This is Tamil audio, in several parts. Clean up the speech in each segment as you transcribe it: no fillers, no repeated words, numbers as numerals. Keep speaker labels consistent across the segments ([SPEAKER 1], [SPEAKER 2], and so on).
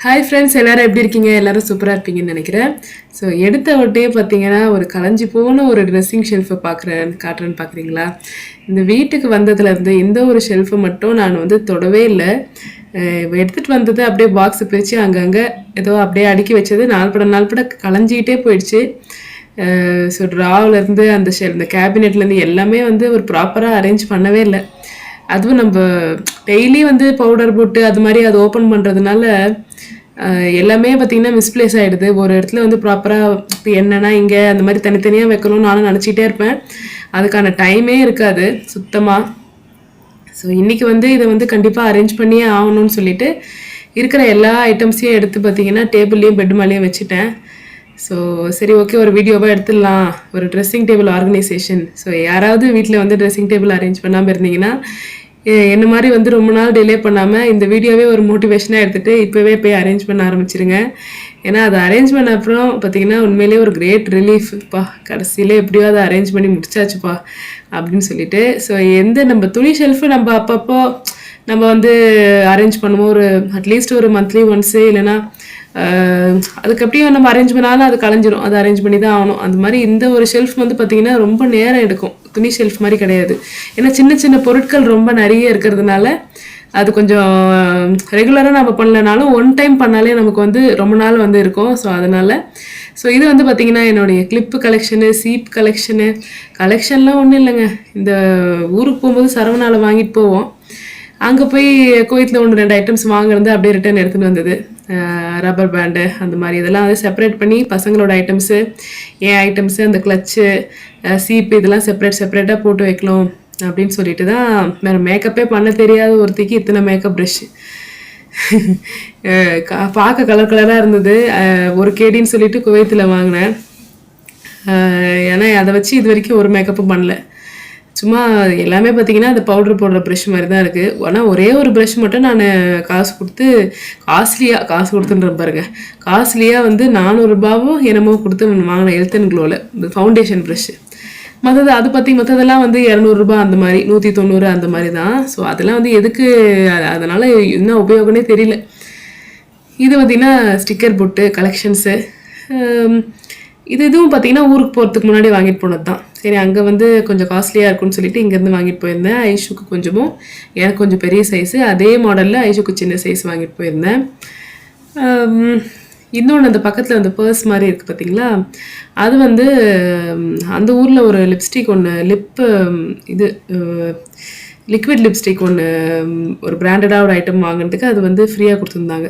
[SPEAKER 1] ஹாய் ஃப்ரெண்ட்ஸ், எல்லாரும் எப்படி இருக்கீங்க? எல்லாரும் சூப்பராக இருப்பீங்கன்னு நினைக்கிறேன். ஸோ எடுத்த உடனே பார்த்தீங்கன்னா ஒரு கலைஞ்சி போன ஒரு ட்ரெஸ்ஸிங் ஷெல்ஃபை காட்டுறேன்னு பார்க்குறீங்களா? இந்த வீட்டுக்கு வந்ததுலேருந்து இந்த ஒரு ஷெல்ஃபை மட்டும் நான் வந்து தொடவே இல்லை. எடுத்துகிட்டு வந்தது அப்படியே பாக்ஸை பிரித்து அங்கங்கே ஏதோ அப்படியே அடுக்கி வச்சது நாள்பட கலைஞ்சிக்கிட்டே போயிடுச்சு. ஸோ ட்ராவிலேருந்து இந்த கேபினெட்லேருந்து எல்லாமே வந்து ஒரு ப்ராப்பராக அரேஞ்ச் பண்ணவே இல்லை. அதுவும் நம்ம டெய்லி வந்து பவுடர் போட்டு அது மாதிரி அதை ஓப்பன் பண்ணுறதுனால எல்லாமே பார்த்திங்கன்னா மிஸ்பிளேஸ் ஆகிடுது. ஒரு இடத்துல வந்து ப்ராப்பராக இப்போ என்னென்னா இங்கே அந்த மாதிரி தனித்தனியாக வைக்கணும்னு நானும் நினச்சிட்டே இருப்பேன். அதுக்கான டைமே இருக்காது சுத்தமாக. ஸோ இன்றைக்கி வந்து இதை வந்து கண்டிப்பாக அரேஞ்ச் பண்ணியே ஆகணும்னு சொல்லிட்டு இருக்கிற எல்லா ஐட்டம்ஸையும் எடுத்து பார்த்திங்கன்னா டேபிள்லேயும் பெட் மேலேயும் வச்சுட்டேன். ஸோ சரி, ஓகே, ஒரு வீடியோவாக எடுத்துடலாம், ஒரு ட்ரெஸ்ஸிங் டேபிள் ஆர்கனைசேஷன். ஸோ யாராவது வீட்டில் வந்து ட்ரெஸ்ஸிங் டேபிள் அரேஞ்ச் பண்ணாமல் இருந்தீங்கன்னா என்ன மாதிரி வந்து ரொம்ப நாள் டிலே பண்ணாமல் இந்த வீடியோவே ஒரு மோட்டிவேஷனாக எடுத்துகிட்டு இப்போவே போய் அரேஞ்ச் பண்ண ஆரம்பிச்சிருங்க. ஏன்னா அதை அரேஞ்ச் பண்ண அப்புறம் பார்த்திங்கன்னா உண்மையிலே ஒரு கிரேட் ரிலீஃப்ப்பா, கடைசியில் எப்படியோ அதை அரேஞ்ச் பண்ணி முடிச்சாச்சுப்பா அப்படின்னு சொல்லிட்டு. ஸோ நம்ம துணி ஷெல்ஃபு நம்ம அப்பப்போ நம்ம வந்து அரேஞ்ச் பண்ணுவோம், ஒரு அட்லீஸ்ட் ஒரு மந்த்லி ஒன்ஸு, இல்லைன்னா அதுக்கு எப்படியும் நம்ம அரேஞ்ச் பண்ணாலும் அது கலைஞ்சிரும், அதை அரேஞ்ச் பண்ணி தான் ஆகணும். அந்த மாதிரி இந்த ஒரு ஷெல்ஃப் வந்து பார்த்திங்கன்னா ரொம்ப நேரம் எடுக்கும், துணி ஷெல்ஃப் மாதிரி கிடையாது. ஏன்னா சின்ன சின்ன பொருட்கள் ரொம்ப நிறைய இருக்கிறதுனால அது கொஞ்சம் ரெகுலராக நம்ம பண்ணலனாலும் ஒன் டைம் பண்ணாலே நமக்கு வந்து ரொம்ப நாள் வந்து இருக்கும். ஸோ அதனால் இது வந்து பார்த்திங்கன்னா என்னுடைய கிளிப்பு கலெக்ஷனு, சீப் கலெக்ஷன்லாம் ஒன்றும் இல்லைங்க. இந்த ஊருக்கு போகும்போது சரவணாவில் வாங்கிட்டு போவோம். அங்கே போய் கோயத்தில் 1-2 ஐட்டம்ஸ் வாங்குறது அப்படியே ரிட்டர்ன் எடுத்துகிட்டு வந்தது. ரப்பர் பேண்டு அந்த மாதிரி இதெல்லாம் வந்து செப்பரேட் பண்ணி பசங்களோட ஐட்டம்ஸு, என் ஐட்டம்ஸு, அந்த கிளச்சு, சீப்பு இதெல்லாம் செப்பரேட்டாக போட்டு வைக்கலாம் அப்படின்னு சொல்லிட்டு தான். வேறு மேக்கப்பே பண்ண தெரியாத ஒருத்திக்கு இத்தனை மேக்கப் ப்ரஷ்ஷு பார்க்க கலராக இருந்தது. ஒரு கேடின்னு சொல்லிட்டு குவைத்தில் வாங்கினேன். ஏன்னா அதை வச்சு இது வரைக்கும் ஒரு மேக்கப்பும் பண்ணல. சும்மா எல்லாமே பார்த்திங்கன்னா அந்த பவுட்ரு போடுற ப்ரஷ் மாதிரி தான் இருக்குது. ஆனால் ஒரே ஒரு ப்ரஷ் மட்டும் நான் காசு கொடுத்துன்ற பாருங்க, காஸ்ட்லியாக வந்து 400 ரூபாவும் என்னமோ கொடுத்து வாங்கினேன் ஹெல்த் அண்ட் க்ளோவில் இந்த ஃபவுண்டேஷன் ப்ரஷ்ஷு. மற்றதெல்லாம் வந்து 200 ரூபா அந்த மாதிரி, 190 அந்த மாதிரி தான். ஸோ அதெல்லாம் வந்து எதுக்கு, அதனால் என்ன உபயோகம்னே தெரியல. இது பார்த்திங்கன்னா ஸ்டிக்கர் போட்டு கலெக்ஷன்ஸு. இதுவும் பார்த்திங்கன்னா ஊருக்கு போகிறதுக்கு முன்னாடி வாங்கிட்டு போனது தான். சரி, அங்கே வந்து கொஞ்சம் காஸ்ட்லியாக இருக்குன்னு சொல்லிட்டு இங்கேருந்து வாங்கிட்டு போயிருந்தேன். ஐஷுக்கு கொஞ்சமும் எனக்கு கொஞ்சம் பெரிய சைஸு, அதே மாடலில் ஐஷுக்கு சின்ன சைஸ் வாங்கிட்டு போயிருந்தேன். இன்னொன்று அந்த பக்கத்தில் அந்த பர்ஸ் மாதிரி இருக்குது பார்த்திங்களா, அது வந்து அந்த ஊரில் ஒரு லிப்ஸ்டிக் ஒன்று, லிக்விட் லிப்ஸ்டிக் ஒன்று, ஒரு பிராண்டடாக ஒரு ஐட்டம் வாங்கினதுக்கு அது வந்து ஃப்ரீயாக கொடுத்துருந்தாங்க.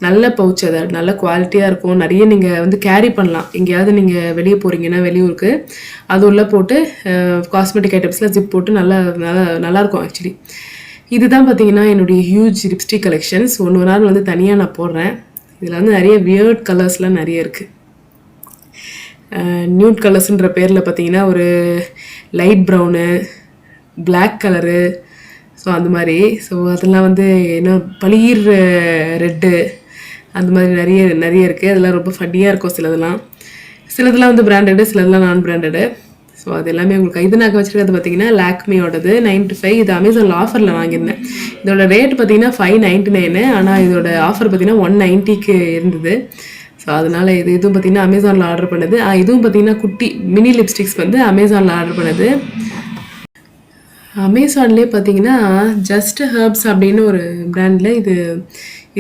[SPEAKER 1] நல்ல பவுச், அது நல்ல குவாலிட்டியாக இருக்கும். நிறைய நீங்கள் வந்து கேரி பண்ணலாம். எங்கேயாவது நீங்கள் வெளியே போகிறீங்கன்னா வெளியூருக்கு அது உள்ளே போட்டு காஸ்மெட்டிக் ஐட்டம்ஸில் ஜிப் போட்டு நல்லாயிருக்கும் ஆக்சுவலி. இதுதான் பார்த்தீங்கன்னா என்னுடைய ஹியூஜ் லிப்ஸ்டிக் கலெக்ஷன்ஸ். ஒன்று நாள் வந்து தனியாக நான் போடுறேன். இதில் வந்து நிறைய வியர்ட் கலர்ஸ்லாம் நிறைய இருக்குது. நியூட் கலர்ஸுன்ற பேரில் பார்த்தீங்கன்னா ஒரு light brown, black colour, so அந்த மாதிரி. ஸோ அதெல்லாம் வந்து என்ன பளீர் ரெட்டு, அந்த மாதிரி நிறைய இருக்குது. அதெல்லாம் ரொம்ப ஃபன்னியாக இருக்கும். சிலதெல்லாம் வந்து பிராண்டடு, சிலதெல்லாம் நான் பிராண்டடு. ஸோ அது எல்லாமே உங்களுக்கு இது நான் வச்சுருக்கிறது பார்த்திங்கன்னா லாக்மியோடது 95. இது அமேசானில் ஆஃபரில் வாங்கியிருந்தேன். இதோட ரேட் பார்த்திங்கன்னா 599, ஆனால் இதோட ஆஃபர் பார்த்திங்கன்னா 190க்கு இருந்தது. ஸோ அதனால் இதுவும் பார்த்திங்கன்னா அமேசானில் ஆர்டர் பண்ணது. இதுவும் பார்த்திங்கன்னா குட்டி மினி லிப்ஸ்டிக்ஸ் வந்து அமேசானில் ஆர்டர் பண்ணது. அமேசான்லேயே பார்த்தீங்கன்னா ஜஸ்ட் ஹர்ப்ஸ் அப்படின்னு ஒரு பிராண்டில் இது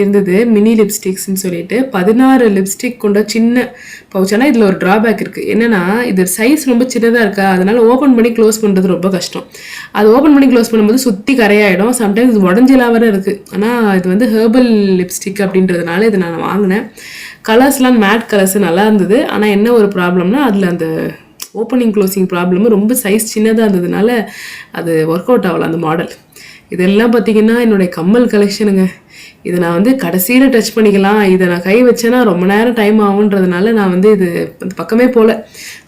[SPEAKER 1] இருந்தது, மினி லிப்ஸ்டிக்ஸ்ன்னு சொல்லிட்டு 16 லிப்ஸ்டிக் கொண்ட சின்ன பவுச். ஆனால் இதில் ஒரு ட்ராபேக் இருக்குது. என்னென்னா இது சைஸ் ரொம்ப சின்னதாக இருக்கா, அதனால் ஓப்பன் பண்ணி க்ளோஸ் பண்ணுறது ரொம்ப கஷ்டம். அது ஓப்பன் பண்ணி க்ளோஸ் பண்ணும்போது சுற்றி கரையாயிடும். சம்டைம்ஸ் இது உடஞ்செல்லாம் வர இருக்குது. ஆனால் இது வந்து ஹெர்பல் லிப்ஸ்டிக் அப்படின்றதுனால இது நான் வாங்கினேன். கலர்ஸ்லாம் மேட் கலர்ஸ் நல்லா இருந்தது. ஆனால் என்ன ஒரு ப்ராப்ளம்னா அதில் அந்த ஓப்பனிங் க்ளோசிங் ப்ராப்ளமும் ரொம்ப சைஸ் சின்னதாக இருந்ததுனால அது ஒர்க் அவுட் ஆகலை அந்த மாடல். இதெல்லாம் பார்த்திங்கன்னா என்னுடைய கம்மல் கலெக்ஷனுங்க. இதை நான் வந்து கடைசியில் டச் பண்ணிக்கலாம், இதை நான் கை வச்சேன்னா ரொம்ப நேரம் டைம் ஆகுன்றதுனால நான் வந்து இது அந்த பக்கமே போகல.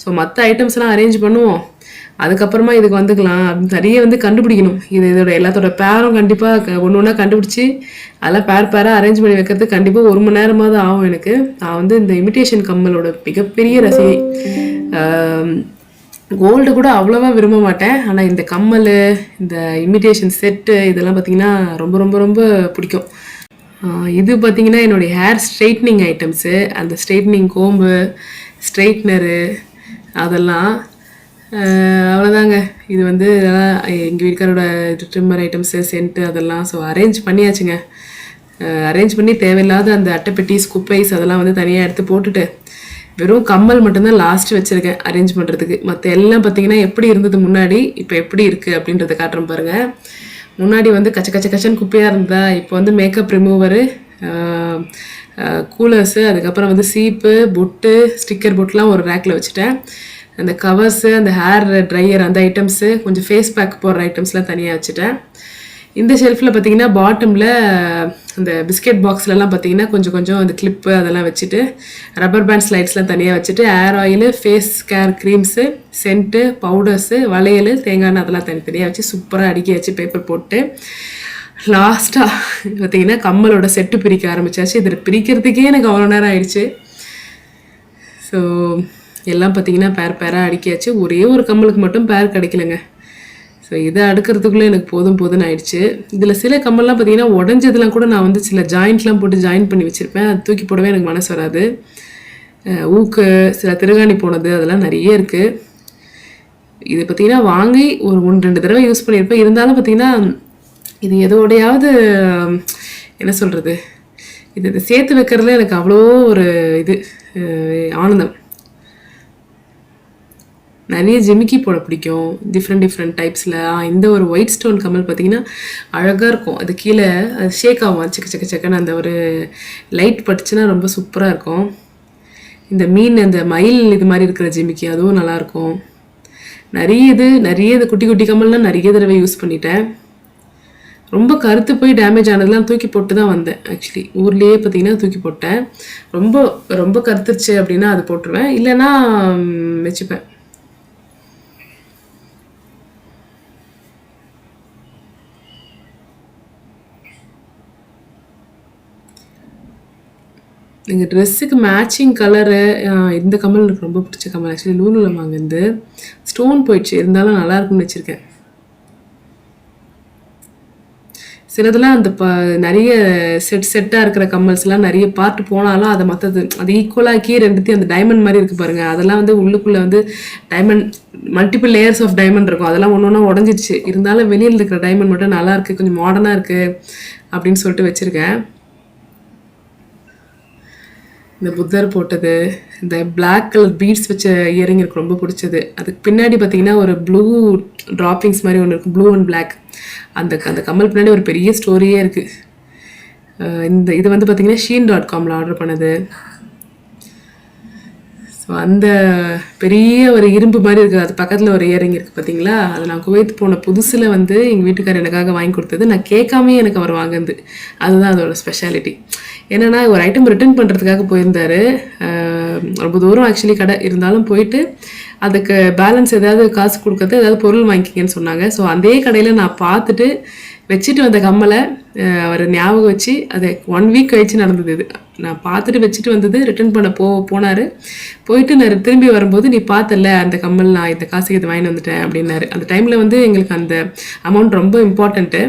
[SPEAKER 1] ஸோ மற்ற ஐட்டம்ஸ்லாம் அரேஞ்ச் பண்ணுவோம், அதுக்கப்புறமா இதுக்கு வந்துக்கலாம் அப்படின்னு நிறைய வந்து கண்டுபிடிக்கணும். இதோட எல்லாத்தோட பேரும் கண்டிப்பாக ஒன்று கண்டுபிடிச்சி அதெல்லாம் பேராக அரேஞ்ச் பண்ணி வைக்கிறதுக்கு கண்டிப்பாக 1 மணி நேரமாக தான் ஆகும் எனக்கு. நான் வந்து இந்த இமிட்டேஷன் கம்மலோட மிகப்பெரிய ரசிகை. கோல்டு கூட அவ்வளோவா விரும்ப மாட்டேன், ஆனால் இந்த கம்மல், இந்த இமிட்டேஷன் செட்டு இதெல்லாம் பார்த்திங்கன்னா ரொம்ப ரொம்ப ரொம்ப பிடிக்கும். இது பார்த்தீங்கன்னா என்னுடைய ஹேர் ஸ்ட்ரைட்னிங் ஐட்டம்ஸு, அந்த ஸ்ட்ரைட்னிங் கோம்பு, ஸ்ட்ரைட்னரு அதெல்லாம். அவ்வளோதாங்க. இது வந்து இதெல்லாம் எங்கள் வீட்டுக்காரோட ட்ரிம்மர் ஐட்டம்ஸு, சென்ட்டு அதெல்லாம். ஸோ அரேஞ்ச் பண்ணியாச்சுங்க. அரேஞ்ச் பண்ணி தேவையில்லாத அந்த அட்டைப்பெட்டி, ஸ்குப்பைஸ் அதெல்லாம் வந்து தனியாக எடுத்து போட்டுட்டு வெறும் கம்மல் மட்டும்தான் லாஸ்ட் வச்சுருக்கேன் அரேஞ்ச் பண்ணுறதுக்கு. மற்ற எல்லாம் பார்த்தீங்கன்னா எப்படி இருந்தது முன்னாடி, இப்போ எப்படி இருக்குது அப்படின்றத காட்டுறேன் பாருங்கள். முன்னாடி வந்து கச்ச கச்ச கச்சன்னு குப்பையாக இருந்தா, இப்போ வந்து மேக்கப் ரிமூவரு, கூலர்ஸு, அதுக்கப்புறம் வந்து சீப்பு, பொட்டு, ஸ்டிக்கர் பொட்டுலாம் ஒரு ரேக்கில் வச்சுட்டேன். அந்த கவர்ஸு, அந்த ஹேர் ட்ரையர் அந்த ஐட்டம்ஸு, கொஞ்சம் ஃபேஸ் பேக் போடுற ஐட்டம்ஸ்லாம் தனியாக வச்சுட்டேன். இந்த ஷெல்ஃபில் பார்த்தீங்கன்னா பாட்டமில் அந்த பிஸ்கெட் பாக்ஸ்லலாம் பார்த்தீங்கன்னா கொஞ்சம் கொஞ்சம் அந்த கிளிப்பு அதெல்லாம் வச்சுட்டு, ரப்பர் பேண்ட் ஸ்லைட்ஸ்லாம் தனியாக வச்சுட்டு, hair oil, face care creams, scent, powders, வளையல், தேங்காய் எண்ணெய் அதெல்லாம் தனித்தனியாக வச்சு சூப்பராக அடுக்கி வச்சு பேப்பர் போட்டு லாஸ்ட்டாக பார்த்தீங்கன்னா கம்மலோட செட்டு பிரிக்க ஆரம்பிச்சாச்சு. இதில் பிரிக்கிறதுக்கே எனக்கு அவ்வளோ நேரம் ஆயிடுச்சு. ஸோ எல்லாம் பார்த்தீங்கன்னா பேராக அடுக்கியாச்சு. ஒரே ஒரு கம்மலுக்கு மட்டும் பேர் கிடைக்கலங்க. ஸோ இதை அடுக்கிறதுக்குள்ளே எனக்கு போதும்னு ஆயிடுச்சு. இதில் சில கம்மல்லாம் பார்த்தீங்கன்னா உடஞ்சதுலாம் கூட நான் வந்து சில ஜாயிண்ட்லாம் போட்டு ஜாயின் பண்ணி வச்சுருப்பேன். அது தூக்கி போடவே எனக்கு மனசு வராது. ஊக்கு, சில திருகாணி போனது அதெல்லாம் நிறைய இருக்குது. இது பார்த்தீங்கன்னா வாங்கி ஒரு 1-2 தடவை யூஸ் பண்ணியிருப்பேன். இருந்தாலும் பார்த்தீங்கன்னா இது எதோடையாவது என்ன சொல்கிறது, இது சேர்த்து வைக்கிறதுல எனக்கு அவ்வளோ ஒரு இது ஆனந்தம். நிறைய ஜிமிக்கி போட பிடிக்கும், டிஃப்ரெண்ட் டைப்ஸில். இந்த ஒரு ஒயிட் ஸ்டோன் கம்மல் பார்த்தீங்கன்னா அழகாக இருக்கும். அது கீழே அது ஷேக் ஆகும் சக்கன்னு, அந்த ஒரு லைட் பட்டுச்சுன்னா ரொம்ப சூப்பராக இருக்கும். இந்த மீன், அந்த மயில் இது மாதிரி இருக்கிற ஜிமிக்கி அதுவும் நல்லாயிருக்கும். நிறைய இது குட்டி குட்டி கம்மல்லாம் நிறைய தடவை யூஸ் பண்ணிட்டேன். ரொம்ப கருத்து போய் டேமேஜ் ஆனதுலாம் தூக்கி போட்டு தான் வந்தேன். ஆக்சுவலி ஊர்லேயே பார்த்தீங்கன்னா தூக்கி போட்டேன். ரொம்ப கருத்துருச்சு அப்படின்னா அது போட்டுருவேன், இல்லைன்னா வச்சுப்பேன். எங்கள் ட்ரெஸ்ஸுக்கு மேட்சிங் கலரு இந்த கம்மல் எனக்கு ரொம்ப பிடிச்ச கம்மல். ஆக்சுவலி லூலுல வாங்கினது, ஸ்டோன் போயிடுச்சு, இருந்தாலும் நல்லாயிருக்குன்னு வச்சுருக்கேன். சிலதெல்லாம் அந்த நிறைய செட்டாக இருக்கிற கம்மல்ஸ்லாம் நிறைய பார்ட் போனாலும் அதை மற்றது அது ஈக்குவலாக்கி ரெண்டுத்தையும் அந்த டைமண்ட் மாதிரி இருக்குது பாருங்கள். அதெல்லாம் வந்து உள்ளுக்குள்ளே வந்து diamond multiple layers of diamond இருக்கும். அதெல்லாம் ஒன்று ஒன்றா உடஞ்சிடுச்சு. இருந்தாலும் வெளியில் இருக்கிற டைமண்ட் மட்டும் நல்லாயிருக்கு, கொஞ்சம் மாடர்னாக இருக்குது அப்படின்னு சொல்லிட்டு வச்சுருக்கேன். இந்த புத்தர் போட்டது, இந்த பிளாக் கலர் பீட்ஸ் வச்ச இயரிங் எனக்கு ரொம்ப பிடிச்சது. அதுக்கு பின்னாடி பார்த்தீங்கன்னா ஒரு ப்ளூ ட்ராப்பிங்ஸ் மாதிரி ஒன்று இருக்கும், ப்ளூ அண்ட் பிளாக். அந்த கம்மல் பின்னாடி ஒரு பெரிய ஸ்டோரியே இருக்குது. இது வந்து பார்த்தீங்கன்னா shein.comல ஆர்டர் பண்ணது. ஸோ அந்த பெரிய ஒரு இரும்பு மாதிரி இருக்குது, அது பக்கத்தில் ஒரு இயரிங் இருக்குது பார்த்தீங்களா. அது நான் குவைத் போன புதுசில் வந்து எங்கள் வீட்டுக்காரர் எனக்காக வாங்கி கொடுத்தது. நான் கேட்காமே எனக்கு அவர் வாங்குது. அதுதான் அதோட ஸ்பெஷாலிட்டி. என்னென்னா ஒரு ஐட்டம் ரிட்டர்ன் பண்ணுறதுக்காக போயிருந்தார். ரொம்ப தூரம் ஆக்சுவலி கடை இருந்தாலும் போயிட்டு அதுக்கு பேலன்ஸ் ஏதாவது காசு கொடுக்கறது, ஏதாவது பொருள் வாங்கிக்கிங்கன்னு சொன்னாங்க. ஸோ அதே கடையில் நான் பார்த்துட்டு வச்சுட்டு வந்த கம்மலை அவர் ஞாபகம் வச்சு, அது 1 வீக் கழிச்சு நடந்தது. இது நான் பார்த்துட்டு வச்சுட்டு வந்தது, ரிட்டர்ன் பண்ண போனார். போயிட்டு நான் திரும்பி வரும்போது, நீ பார்த்தல அந்த கம்மல், நான் இந்த காசுக்கு இது வாங்கிட்டு வந்துட்டேன் அப்படின்னாரு. அந்த டைமில் வந்து எங்களுக்கு அந்த அமௌண்ட் ரொம்ப இம்பார்ட்டண்ட்டு.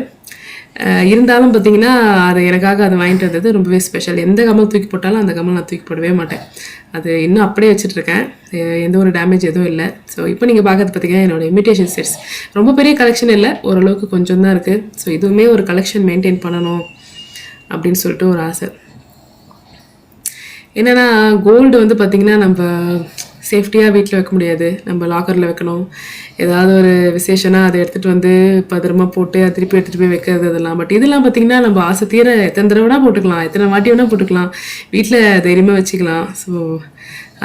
[SPEAKER 1] இருந்தாலும் பார்த்தீங்கன்னா அது எனக்காக அது வாங்கிட்டு வந்தது ரொம்பவே ஸ்பெஷல். எந்த கம்மல் தூக்கி போட்டாலும் அந்த கம்மல் நான் தூக்கி போடவே மாட்டேன். அது இன்னும் அப்படியே வச்சுட்ருக்கேன், எந்த ஒரு டேமேஜ் எதுவும் இல்லை. ஸோ இப்போ நீங்கள் பார்க்கறது பார்த்தீங்கன்னா என்னோடய இமிட்டேஷன் செட்ஸ். ரொம்ப பெரிய கலெக்ஷன் இல்லை, ஓரளவுக்கு கொஞ்சம் தான் இருக்குது. ஸோ இதுவுமே ஒரு கலெக்ஷன் மெயின்டைன் பண்ணணும் அப்படின்னு சொல்லிட்டு ஒரு ஆசை. என்னென்னா கோல்டு வந்து பார்த்திங்கன்னா நம்ம சேஃப்டியாக வீட்டில் வைக்க முடியாது, நம்ம லாக்கரில் வைக்கணும். ஏதாவது ஒரு விசேஷனா அதை எடுத்துகிட்டு வந்து பத்திரமா போட்டு அதை திருப்பி எடுத்துகிட்டு போய் வைக்கிறது அதெல்லாம். பட் இதெல்லாம் பார்த்திங்கன்னா நம்ம ஆசை தீர எத்தனை தடவை வேணால் போட்டுக்கலாம், எத்தனை வாட்டி வேணால் போட்டுக்கலாம், வீட்டில் தைரியமாக வச்சுக்கலாம். ஸோ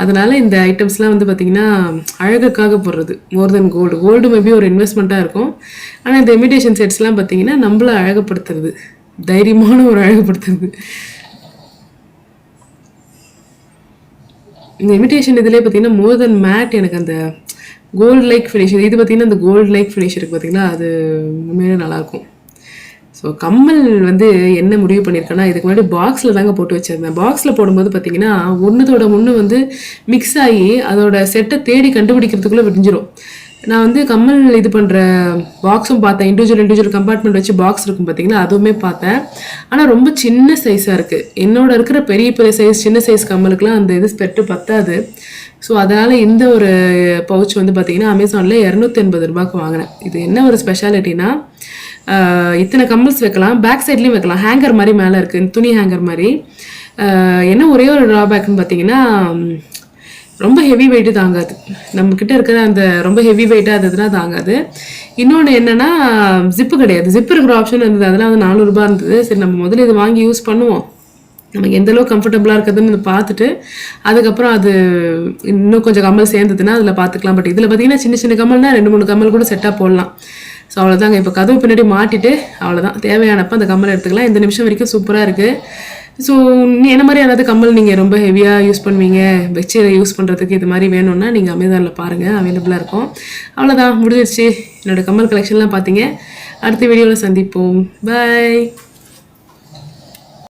[SPEAKER 1] அதனால் இந்த ஐட்டம்ஸ்லாம் வந்து பார்த்திங்கன்னா அழகுக்காக போடுறது மோர் தென் கோல்டு மேபி ஒரு இன்வெஸ்ட்மெண்ட்டாக இருக்கும். ஆனால் இந்த இமிடேஷன் செட்ஸ்லாம் பார்த்திங்கன்னா நம்மளை அழகுப்படுத்துறது, தைரியமான ஒரு அழகுப்படுத்துறது. இந்த இமிட்டேஷன் இதிலே பார்த்தீங்கன்னா மோர் தென் மேட் எனக்கு அந்த கோல்டு லைக் ஃபினிஷ், இது பார்த்திங்கன்னா அந்த கோல்டு லைக் ஃபினிஷ் இருக்குது பார்த்திங்கன்னா, அது உண்மையிலே நல்லாயிருக்கும். ஸோ கம்மல் வந்து என்ன முடிவு பண்ணியிருக்கேன்னா, இதுக்கு முன்னாடி பாக்ஸில் தாங்க போட்டு வச்சுருந்தேன். பாக்ஸில் போடும்போது பார்த்திங்கன்னா ஒன்றுத்தோட ஒன்று வந்து மிக்ஸ் ஆகி அதோட செட்டை தேடி கண்டுபிடிக்கிறதுக்குள்ளே விடிஞ்சிடும். நான் வந்து கம்மல் இது பண்ணுற பாக்ஸும் பார்த்தேன். இண்டிவிஜுவல் கம்பார்ட்மெண்ட் வச்சு பாக்ஸ் இருக்கும் பார்த்தீங்களா, அதுவுமே பார்த்தேன். ஆனால் ரொம்ப சின்ன சைஸாக இருக்குது. என்னோட இருக்கிற பெரிய பெரிய சைஸ் சின்ன சைஸ் கம்மலுக்குலாம் அந்த இது ஸ்பெட்டு பத்தாது. ஸோ அதனால் இந்த ஒரு பவுச் வந்து பார்த்தீங்கன்னா அமேசானில் 280 ரூபாய்க்கு வாங்கினேன். இது என்ன ஒரு ஸ்பெஷாலிட்டினா, இத்தனை கம்மல்ஸ் வைக்கலாம், பேக் சைட்லேயும் வைக்கலாம். ஹேங்கர் மாதிரி மேலே இருக்குது, துணி ஹேங்கர் மாதிரி. என்ன ஒரே ஒரு ட்ராபேக்னு பார்த்தீங்கன்னா, ரொம்ப ஹெவி வெயிட்டு தாங்காது. நம்மக்கிட்ட இருக்கிற அந்த ரொம்ப ஹெவி வெயிட்டாக இருந்ததுன்னா தாங்காது. இன்னொன்று என்னென்னா, ஜிப்பு கிடையாது. ஜிப்பு இருக்கிற ஆப்ஷன் இருந்தது, அதெல்லாம் வந்து 400 ரூபா இருந்தது. சரி, நம்ம முதல்ல இது வாங்கி யூஸ் பண்ணுவோம், நமக்கு எந்த அளவுக்கு கம்ஃபர்டபுளாக இருக்குதுன்னு பார்த்துட்டு அதுக்கப்புறம் அது இன்னும் கொஞ்சம் கம்மல் சேர்ந்ததுன்னா அதில் பார்த்துக்கலாம். பட் இதில் பார்த்தீங்கன்னா சின்ன சின்ன கம்மல்னா 2-3 கம்மல் கூட செட்டாக போடலாம். ஸோ அவ்வளோதாங்க. இப்போ கதவு பின்னாடி மாட்டிட்டு அவ்வளோதான், தேவையானப்போ அந்த கம்மல் எடுத்துக்கலாம். இந்த நிமிஷம் வரைக்கும் சூப்பராக இருக்குது. ஸோ என்ன மாதிரி யாராவது கம்மல் நீங்கள் ரொம்ப ஹெவியாக யூஸ் பண்ணுவீங்க, வச்சு யூஸ் பண்ணுறதுக்கு இது மாதிரி வேணும்னா நீங்கள் அமேசானில் பாருங்கள், அவைலபிளாக இருக்கும். அவ்வளோதான், முடிஞ்சிருச்சு என்னோடய கம்மல் கலெக்ஷன்லாம் பார்த்தீங்க. அடுத்த வீடியோவில் சந்திப்போம். பாய்.